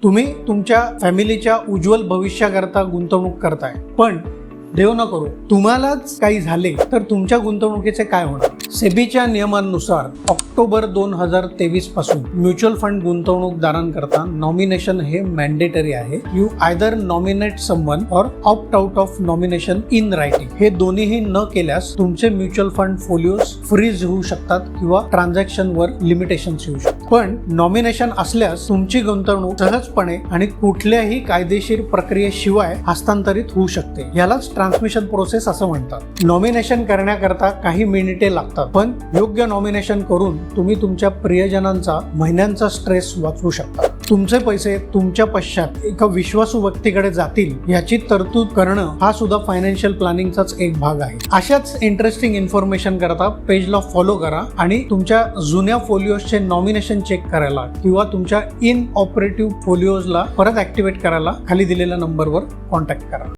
तुम्ही तुमच्या फॅमिलीच्या उज्ज्वल भविष्याकरता गुंतवणूक करताय, पण देव न करो तुम्हालाच काही झाले तर तुमच्या गुंतवणुकीचे काय होणार? सेबीच्या नियमांनुसार ऑक्टोबर 2023 पासून म्युच्युअल फंड गुंतवणूकदारांकरता नॉमिनेशन हे मॅन्डेटरी आहे. यू आयदर नॉमिनेट समवन और opt out of nomination in writing. हे दोन्हीही न केल्यास तुमचे म्युच्युअल फंड फोलिओज फ्रीज होऊ शकतात किंवा ट्रान्झॅक्शन वर लिमिटेशन्स येऊ शकतात. पण नॉमिनेशन असल्यास तुमची गुंतवणूक सहजपणे आणि कुठल्याही कायदेशीर प्रक्रियेशिवाय हस्तांतरित होऊ शकते. यालाच ट्रान्समिशन प्रोसेस असं म्हणतात. नॉमिनेशन करण्याकरता काही मिनिटे लागतात, पण योग्य नॉमिनेशन करून तुम्ही तुमच्या प्रियजनांचा महिन्यांचा स्ट्रेस वाचवू शकता. तुमचे पैसे तुमच्या पश्चात एका विश्वासू व्यक्तीकडे जातील याची तरतूद करणं हा सुद्धा फायनान्शियल प्लॅनिंगचाच एक भाग आहे. अशाच इंटरेस्टिंग इन्फॉर्मेशन करता पेजला फॉलो करा आणि तुमच्या जुन्या फोलिओजचे नॉमिनेशन चेक करायला किंवा तुमच्या इन ऑपरेटिव्ह फोलिओजला परत ऍक्टिव्हेट करायला खाली दिलेल्या नंबरवर कॉन्टॅक्ट करा.